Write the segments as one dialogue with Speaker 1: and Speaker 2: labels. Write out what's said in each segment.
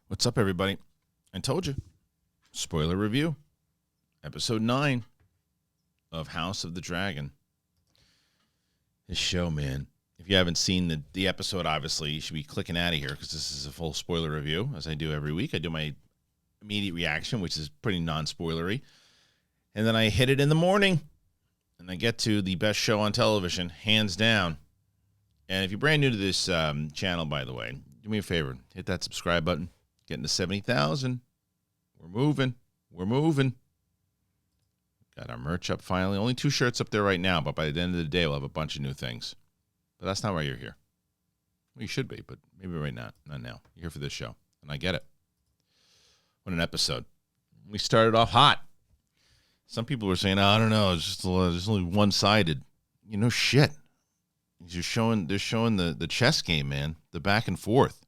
Speaker 1: What's up, everybody? I told you. Spoiler review. Episode 9 of House of the Dragon. This show, man. If you haven't seen the episode, obviously, you should be clicking out of here because this is a full spoiler review, as I do every week. I do my immediate reaction, which is pretty non-spoilery. And then I hit it in the morning, and I get to the best show on television, hands down. And if you're brand new to this channel, by the way, do me a favor. Hit that subscribe button. Getting to 70,000. We're moving. Got our merch up finally. Only 2 shirts up there right now, but by the end of the day, we'll have a bunch of new things. But that's not why you're here. Well, you should be, but maybe right now. Not now. You're here for this show, and I get it. What an episode. We started off hot. Some people were saying, I don't know, it's only one-sided. You know, shit. They're showing the chess game, man. The back and forth.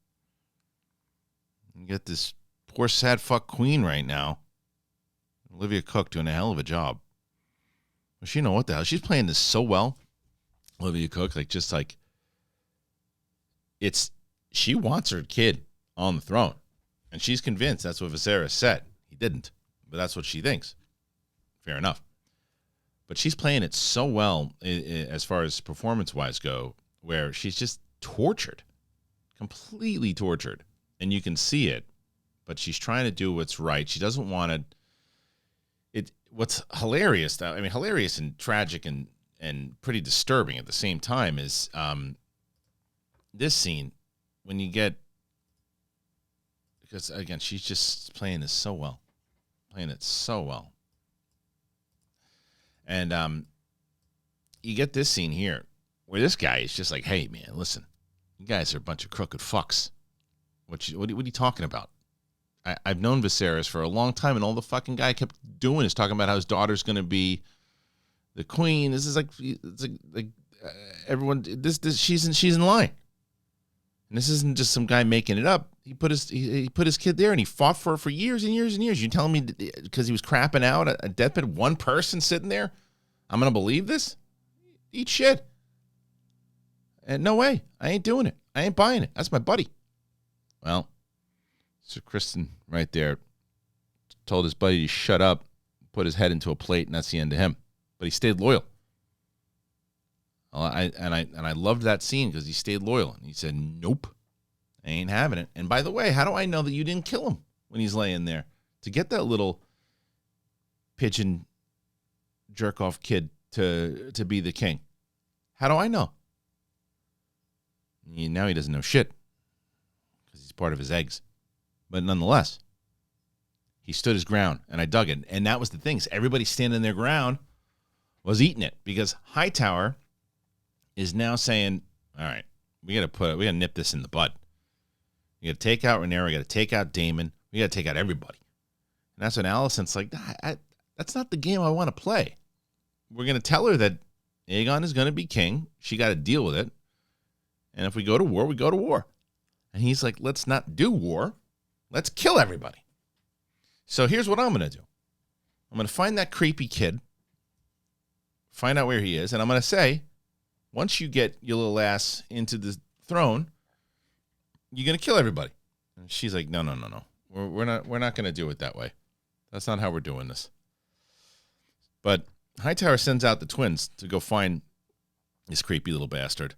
Speaker 1: You get this poor sad fuck queen right now. Olivia Cook doing a hell of a job. Well, she know what the hell. She's playing this so well. Olivia Cook, she wants her kid on the throne. And she's convinced that's what Viserys said. He didn't. But that's what she thinks. Fair enough. But she's playing it so well as far as performance-wise go, where she's just tortured. Completely tortured. And you can see it, but she's trying to do what's right. She doesn't want to. What's hilarious, though, I mean, hilarious and tragic and pretty disturbing at the same time is this scene when you get, because again, she's just playing this so well, and you get this scene here where this guy is just like, hey man, listen, you guys are a bunch of crooked fucks. What are you talking about? I've known Viserys for a long time, and all the fucking guy kept doing is talking about how his daughter's going to be the queen. This is everyone. She's in line, and this isn't just some guy making it up. He put his kid there, and he fought for her for years and years and years. You telling me because he was crapping out a deathbed, one person sitting there, I'm gonna believe this? Eat shit. And no way, I ain't doing it. I ain't buying it. That's my buddy. Well, Sir Kristian right there told his buddy to shut up, put his head into a plate, and that's the end of him. But he stayed loyal. I loved that scene because he stayed loyal. And he said, nope, I ain't having it. And by the way, how do I know that you didn't kill him when he's laying there? To get that little pigeon jerk-off kid to be the king. How do I know? Now he doesn't know shit. He's part of his eggs. But nonetheless, he stood his ground, and I dug it. And that was the thing. Everybody standing their ground was eating it because Hightower is now saying, all right, we got to nip this in the bud. We got to take out Rhaenyra. We got to take out Daemon. We got to take out everybody. And that's when Alicent's like, that's not the game I want to play. We're going to tell her that Aegon is going to be king. She got to deal with it. And if we go to war, we go to war. And he's like, let's not do war. Let's kill everybody. So here's what I'm going to do. I'm going to find that creepy kid, find out where he is, and I'm going to say, once you get your little ass into the throne, you're going to kill everybody. And she's like, no. We're not going to do it that way. That's not how we're doing this. But Hightower sends out the twins to go find this creepy little bastard.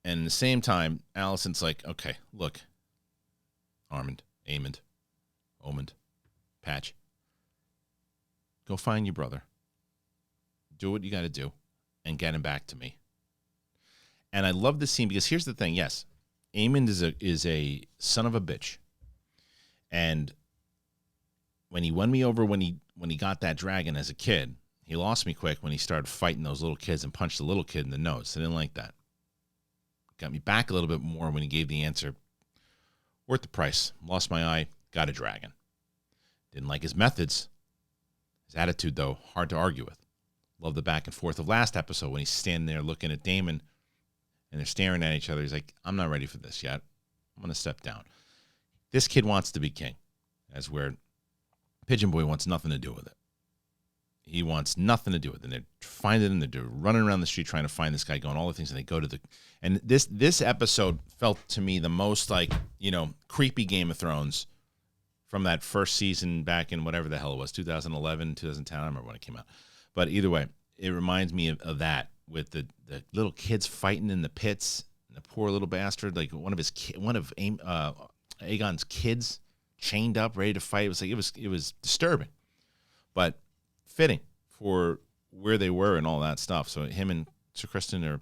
Speaker 1: And at the same time, Alicent's like, okay, look, Armand, Omond, Patch, go find your brother. Do what you got to do and get him back to me. And I love this scene because here's the thing. Yes, Aemond is a son of a bitch. And when he won me over when he got that dragon as a kid, he lost me quick when he started fighting those little kids and punched the little kid in the nose. I didn't like that. Got me back a little bit more when he gave the answer. Worth the price. Lost my eye. Got a dragon. Didn't like his methods. His attitude, though, hard to argue with. Love the back and forth of last episode when he's standing there looking at Daemon and they're staring at each other. He's like, I'm not ready for this yet. I'm going to step down. This kid wants to be king. That's where Pigeon Boy wants nothing to do with it. He wants nothing to do with it. And they're finding him. They're running around the street trying to find this guy, going all the things. And they go to the, and this episode felt to me the most like, creepy Game of Thrones from that first season back in whatever the hell it was, 2011, 2010. I don't remember when it came out. But either way, it reminds me of that with the little kids fighting in the pits. And the poor little bastard, like one of Aegon's kids chained up, ready to fight. It was disturbing, but fitting for where they were and all that stuff. So him and Sir Kristian are,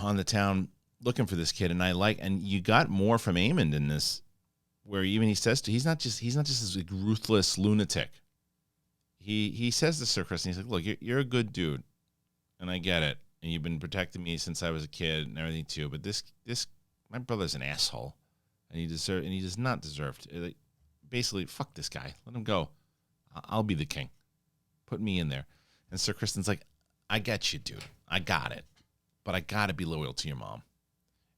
Speaker 1: on the town looking for this kid, and you got more from Aemond in this, where even he says he's not just this like ruthless lunatic. He says to Sir Kristian, he's like, look, you're a good dude, and I get it, and you've been protecting me since I was a kid and everything too. But this my brother's an asshole, and he does not deserve to. Basically, fuck this guy. Let him go. I'll be the king. Put me in there. And Sir Kristian's like, I get you, dude. I got it. But I got to be loyal to your mom.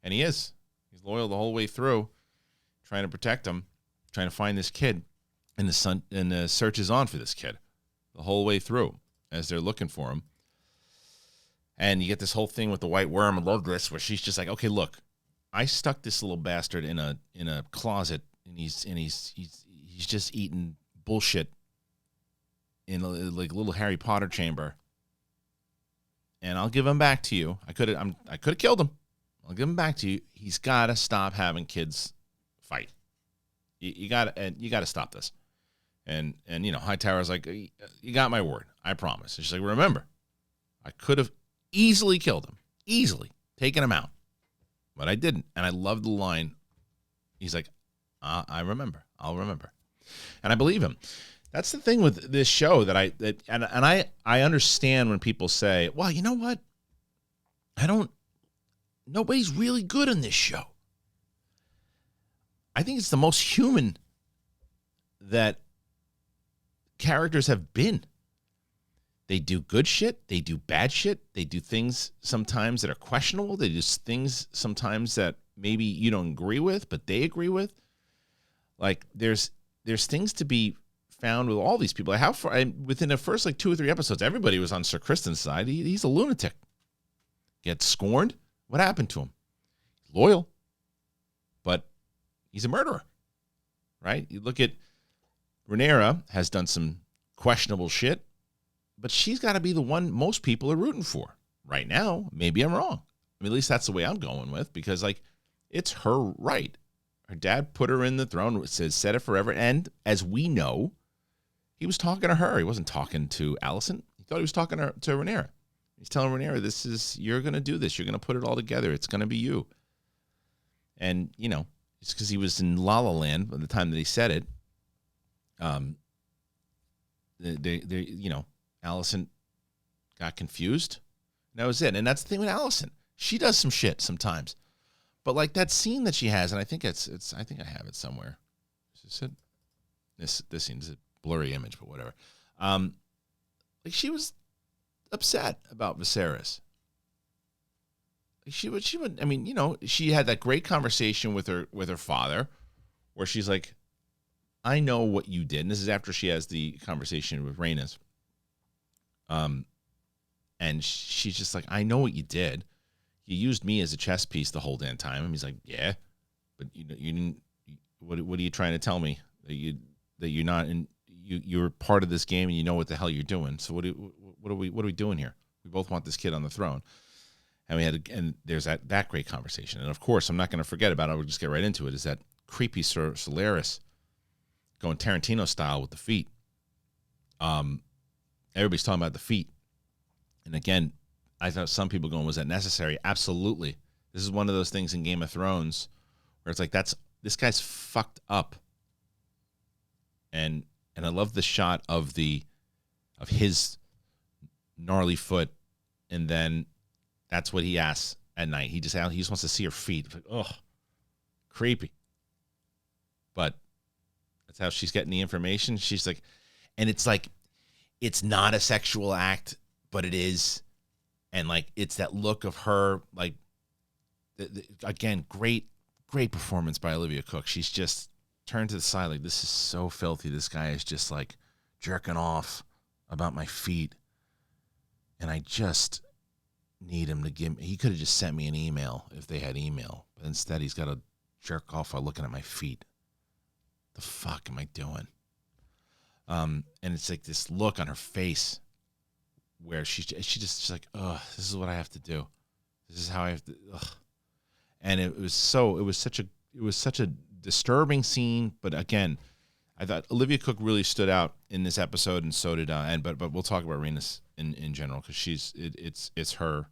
Speaker 1: And he is. He's loyal the whole way through, trying to protect him, trying to find this kid. And the search is on for this kid the whole way through as they're looking for him. And you get this whole thing with the white worm. I love this, where she's just like, okay, look, I stuck this little bastard in a closet, and he's just eating bullshit in a little Harry Potter chamber, and I'll give him back to you. I could have killed him. I'll give him back to you. He's got to stop having kids fight. You got to stop this. And Hightower's like, you got my word. I promise. And she's like, remember, I could have easily killed him, easily taken him out, but I didn't. And I love the line. He's like, I remember. I'll remember, and I believe him. That's the thing with this show that I understand when people say, well, you know what? Nobody's really good on this show. I think it's the most human that characters have been. They do good shit. They do bad shit. They do things sometimes that are questionable. They do things sometimes that maybe you don't agree with, but they agree with. Like there's things to be found with all these people. How far within the first 2 or 3 episodes, everybody was on Sir Kristian's side. He's a lunatic. Gets scorned. What happened to him? Loyal, but he's a murderer, right? You look at Rhaenyra has done some questionable shit, but she's got to be the one most people are rooting for right now. Maybe I'm wrong. I mean, at least that's the way I'm going with, because it's her right. Her dad put her in the throne. It says set it forever, and as we know, he was talking to her. He wasn't talking to Alicent. He thought he was talking to Rhaenyra. He's telling Rhaenyra, you're going to do this. You're going to put it all together. It's going to be you. And, it's because he was in La La Land by the time that he said it. Alicent got confused. And that was it. And that's the thing with Alicent. She does some shit sometimes. But that scene that she has, and I think I have it somewhere. Is it? This scene is a blurry image, but whatever. She was upset about Viserys. She would. I mean, she had that great conversation with her father, where she's like, "I know what you did." And this is after she has the conversation with Rhaenys. And she's just like, "I know what you did. You used me as a chess piece the whole damn time." And he's like, "Yeah, but you didn't. What are you trying to tell me that you're not in? You're part of this game and you know what the hell you're doing. So what are we doing here? We both want this kid on the throne." And there's that great conversation. And of course, I'm not going to forget about it. We'll just get right into it. Is that creepy Sir Solaris going Tarantino style with the feet? Everybody's talking about the feet, and again, I thought some people going, was that necessary? Absolutely. This is one of those things in Game of Thrones where it's like, this guy's fucked up. And I love the shot of his gnarly foot, and then that's what he asks at night. He just wants to see her feet. It's like, ugh, creepy. But that's how she's getting the information. She's like, and it's like, it's not a sexual act, but it is. And it's that look of her, again, great performance by Olivia Cook. She's just turned to the side, this is so filthy. This guy is just jerking off about my feet, and I just need him to give me. He could have just sent me an email if they had email, but instead he's got to jerk off while looking at my feet. The fuck am I doing? And it's like this look on her face where she's like, ugh, this is what I have to do. This is how I have to. Ugh. And it was such a disturbing scene. But again, I thought Olivia Cooke really stood out in this episode, and so did but we'll talk about Rhaenys in general, because it's her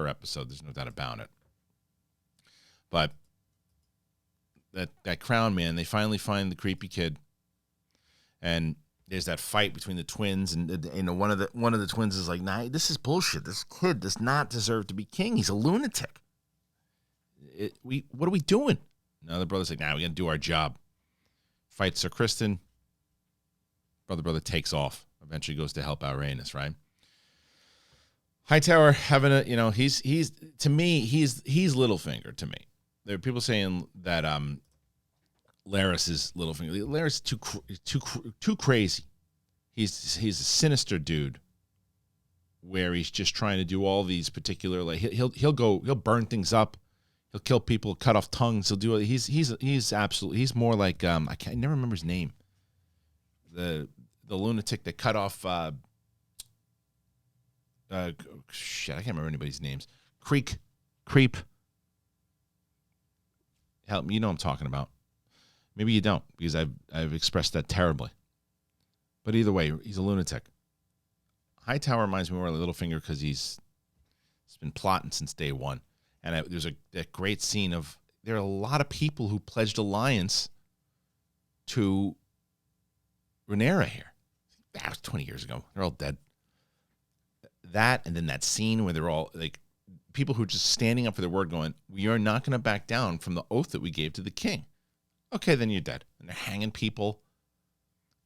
Speaker 1: episode. There's no doubt about it. But that crown, man, they finally find the creepy kid, and there's that fight between the twins, and one of the twins is like, "Nah, this is bullshit. This kid does not deserve to be king. He's a lunatic. What are we doing?" Now the brother's like, "Nah, we got to do our job." Fights Sir Kristen. Brother takes off. Eventually goes to help out Rhaenys, right? Hightower having he's to me, he's Littlefinger to me. There are people saying that Larys is Littlefinger. Larys is too crazy. He's a sinister dude, where he's just trying to do all these particular, like he'll burn things up, he'll kill people, cut off tongues, he'll do it. He's absolutely, he's more like I never remember his name. The lunatic that cut off shit, I can't remember anybody's names. Creep. Help me, you know what I'm talking about. Maybe you don't, because I've expressed that terribly. But either way, he's a lunatic. Hightower reminds me more of Littlefinger because he's been plotting since day one. And there's that great scene of, there are a lot of people who pledged allegiance to Rhaenyra here. That was 20 years ago. They're all dead. That, and then that scene where they're all like, people who are just standing up for their word going, we are not going to back down from the oath that we gave to the king. Okay, then you're dead. And they're hanging people.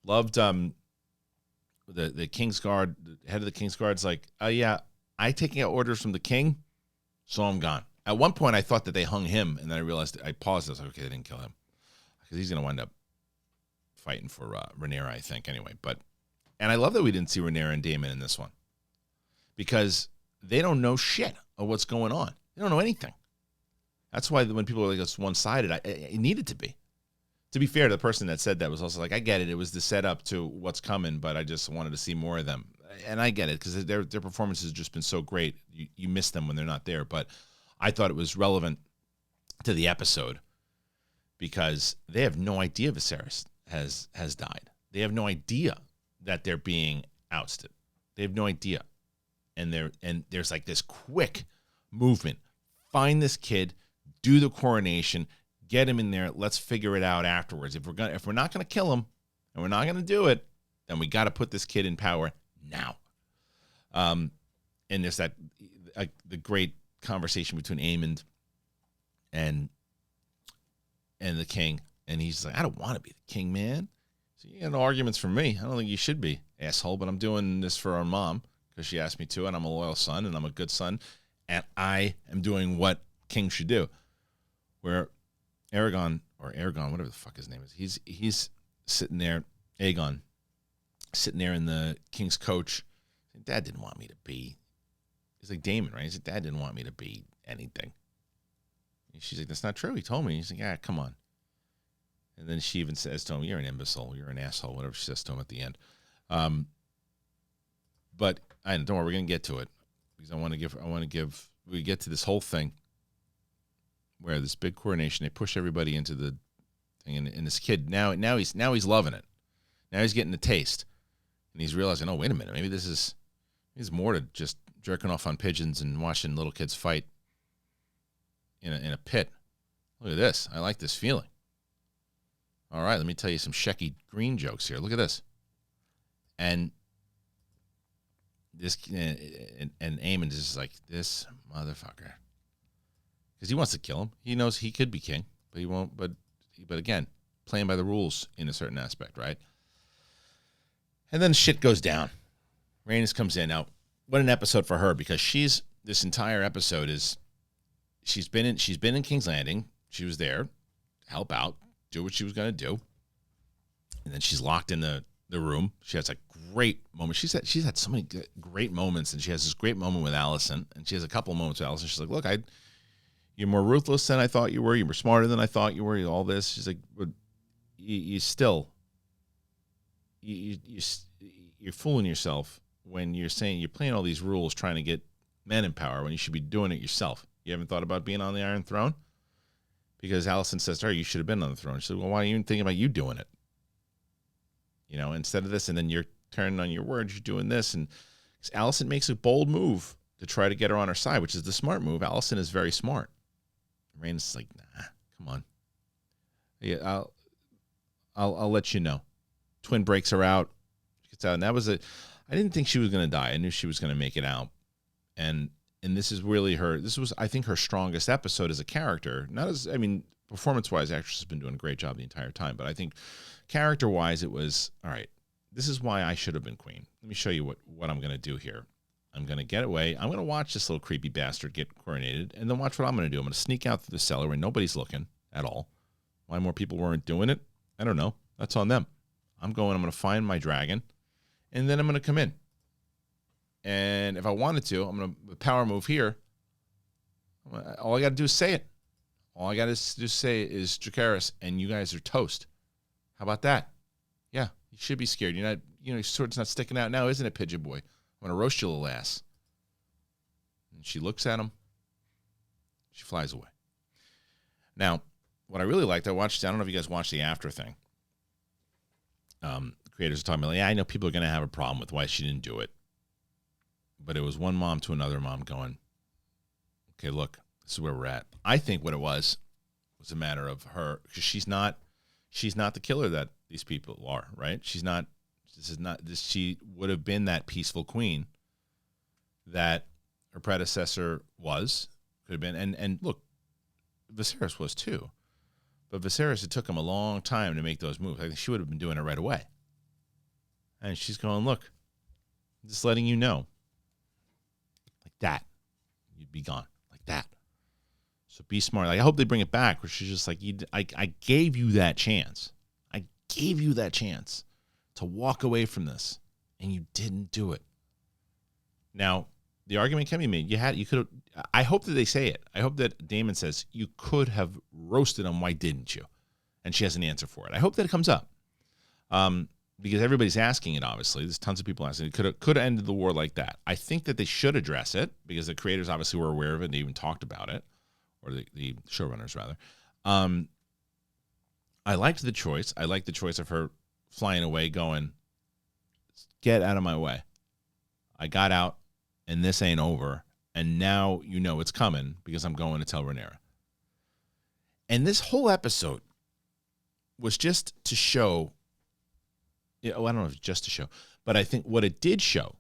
Speaker 1: Loved the King's Guard, the head of the King's Guard's like, oh yeah, I taking out orders from the king, so I'm gone. At one point I thought that they hung him, and then I realized, I paused, I was like, okay, they didn't kill him. Because he's going to wind up fighting for Rhaenyra, I think, anyway. And I love that we didn't see Rhaenyra and Daemon in this one. Because they don't know shit of what's going on. They don't know anything. That's why when people are like, it's one-sided, it needed to be. To be fair, the person that said that was also like, I get it. It was the setup to what's coming, but I just wanted to see more of them. And I get it, because their performance has just been so great. You miss them when they're not there. But I thought it was relevant to the episode because they have no idea Viserys has died. They have no idea that they're being ousted. They have no idea. And there's like this quick movement. Find this kid, do the coronation, get him in there. Let's figure it out afterwards. If we're not gonna kill him, and we're not gonna do it, then we got to put this kid in power now. And there's that the great conversation between Aemond and the king, and he's like, I don't want to be the king, man. So you got no arguments from me. I don't think you should be, asshole. But I'm doing this for our mom because she asked me to, and I'm a loyal son, and I'm a good son, and I am doing what king should do. Where Aegon, whatever the fuck his name is, he's sitting there, Aegon, sitting there in the king's coach. Dad didn't want me to be. He's like Daemon, right? He's like, Dad didn't want me to be anything. And she's like, that's not true. He told me. He's like, yeah, come on. And then she even says to him, you're an imbecile. You're an asshole. Whatever she says to him at the end. But don't worry, we're going to get to it because we get to this whole thing where this big coronation, they push everybody into the thing. And this kid, now he's loving it. Now he's getting the taste. And he's realizing, oh, wait a minute. Maybe this is more to just jerking off on pigeons and watching little kids fight in a pit. Look at this. I like this feeling. All right, let me tell you some Shecky Green jokes here. Look at this. And this and Aemond is just like, this motherfucker. Because he wants to kill him. He knows he could be king, but he won't. But again, playing by the rules in a certain aspect, right? And then shit goes down. Rhaenys comes in. Now, what an episode for her, because this entire episode is she's been in King's Landing. She was there to help out, do what she was going to do. And then she's locked in the the room. She has a great moment. She's had so many great moments, and she has this great moment with Allison, and she has a couple of moments with Allison. She's like, look, you're more ruthless than I thought you were. You were smarter than I thought you were. All this. She's like, but you still, you're fooling yourself when you're saying you're playing all these rules trying to get men in power when you should be doing it yourself. You haven't thought about being on the Iron Throne? Because Allison says to her, you should have been on the throne. She said, well, why are you even thinking about you doing it? You know, instead of this, and then you're turning on your words, you're doing this. And Allison makes a bold move to try to get her on her side, which is the smart move. Allison is very smart. Raina's like, nah, come on. Yeah, I'll let you know. Twin breaks her out. She gets out, and that was I didn't think she was going to die. I knew she was going to make it out. And this is really this was, I think, her strongest episode as a character. Not as, I mean, performance-wise, the actress has been doing a great job the entire time. But I think character-wise, it was, all right, this is why I should have been queen. Let me show you what I'm going to do here. I'm going to get away. I'm going to watch this little creepy bastard get coronated, and then watch what I'm going to do. I'm going to sneak out through the cellar where nobody's looking at all. Why more people weren't doing it, I don't know. That's on them. I'm going to find my dragon, and then I'm going to come in. And if I wanted to, I'm going to power move here. All I got to do is say it. All I got to just say is Dracarys, and you guys are toast. How about that? Yeah, you should be scared. You're not, your sword's not sticking out now, isn't it, Pigeon Boy? I'm going to roast your little ass. And she looks at him. She flies away. Now, what I really liked, I don't know if you guys watched the after thing. The creators are talking about, yeah, I know people are going to have a problem with why she didn't do it. But it was one mom to another mom going, okay, look, this is where we're at. I think what it was a matter of her, because she's not the killer that these people are, right? She would have been that peaceful queen that her predecessor was, could have been. And look, Viserys was too. But Viserys, it took him a long time to make those moves. I think she would have been doing it right away. And she's going, look, I'm just letting you know. Like that. You'd be gone. Like that. So be smart. Like, I hope they bring it back where she's just like, I gave you that chance. I gave you that chance to walk away from this, and you didn't do it. Now, the argument can be made. You could have. I hope that they say it. I hope that Daemon says you could have roasted him. Why didn't you? And she has an answer for it. I hope that it comes up, because everybody's asking it. Obviously, there's tons of people asking. It could have ended the war like that. I think that they should address it because the creators obviously were aware of it and they even talked about it, or the showrunners rather. I liked the choice. I liked the choice of her flying away, going, "Get out of my way. I got out, and this ain't over. And now you know it's coming because I'm going to tell Rhaenyra." And this whole episode was just to show. I don't know if it's just to show, but I think what it did show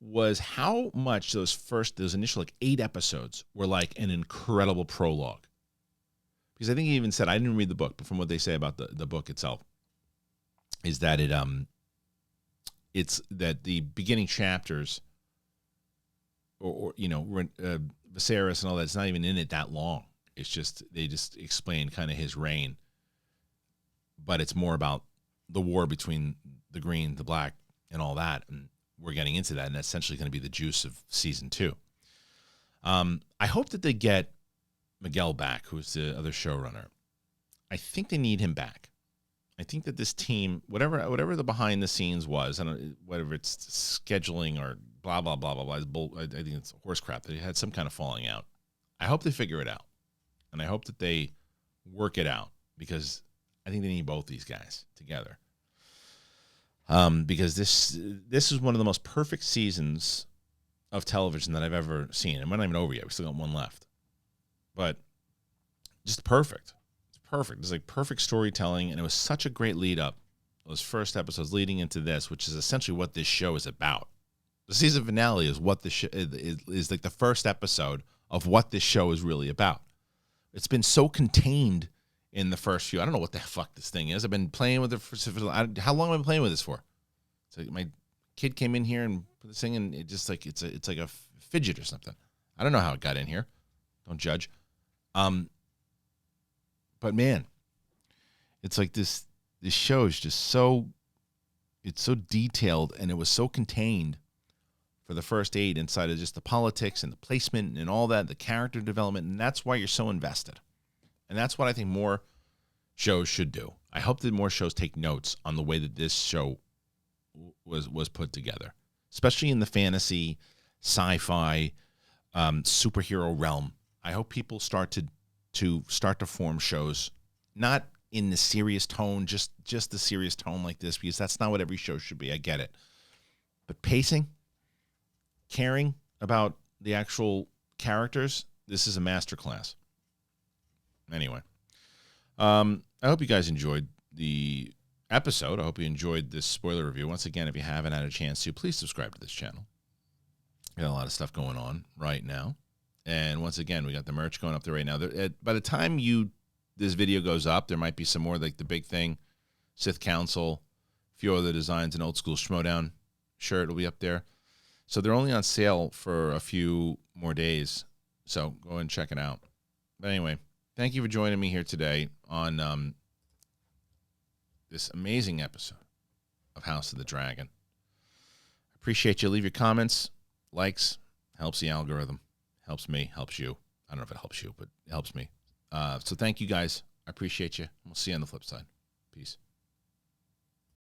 Speaker 1: was how much those initial like 8 episodes were like an incredible prologue. Because I think he even said, I didn't read the book, but from what they say about the book itself, is that it's that the beginning chapters, or Viserys and all that, it's not even in it that long. It's just they just explain kind of his reign, but it's more about the war between the green, the black, and all that, and we're getting into that, and that's essentially going to be the juice of season 2. I hope that they get Miguel back, who's the other showrunner. I think they need him back. I think that this team, whatever the behind the scenes was, I don't know, whatever it's scheduling or blah blah blah blah blah, I think it's horse crap. They had some kind of falling out. I hope they figure it out, and I hope that they work it out, because I think they need both these guys together. Because this is one of the most perfect seasons of television that I've ever seen, and we're not even over yet. We still got one left, but just perfect. Perfect. It's like perfect storytelling, and it was such a great lead up. Those first episodes leading into this, which is essentially what this show is about. The season finale is what the show is like the first episode of what this show is really about. It's been so contained in the first few. I don't know what the fuck this thing is. I've been playing with it for how long have I been playing with this for? It's like my kid came in here and put this thing, and it just like it's like a fidget or something. I don't know how it got in here. Don't judge. But man, it's like this show is just so it's so detailed, and it was so contained for the first 8 inside of just the politics and the placement and all that, the character development, and that's why you're so invested. And that's what I think more shows should do. I hope that more shows take notes on the way that this show was put together, especially in the fantasy, sci-fi, superhero realm. I hope people start to form shows, not in the serious tone, just the serious tone like this, because that's not what every show should be. I get it. But pacing, caring about the actual characters, this is a masterclass. Anyway, I hope you guys enjoyed the episode. I hope you enjoyed this spoiler review. Once again, if you haven't had a chance to, please subscribe to this channel. Got a lot of stuff going on right now. And once again, we got the merch going up there right now. By the time this video goes up, there might be some more, like the big thing, Sith Council, a few other designs, an old school Schmodown shirt will be up there. So they're only on sale for a few more days. So go and check it out. But anyway, thank you for joining me here today on this amazing episode of House of the Dragon. Appreciate you. Leave your comments, likes, helps the algorithm, helps me, helps you. I don't know if it helps you, but it helps me. So thank you guys. I appreciate you. We'll see you on the flip side. Peace.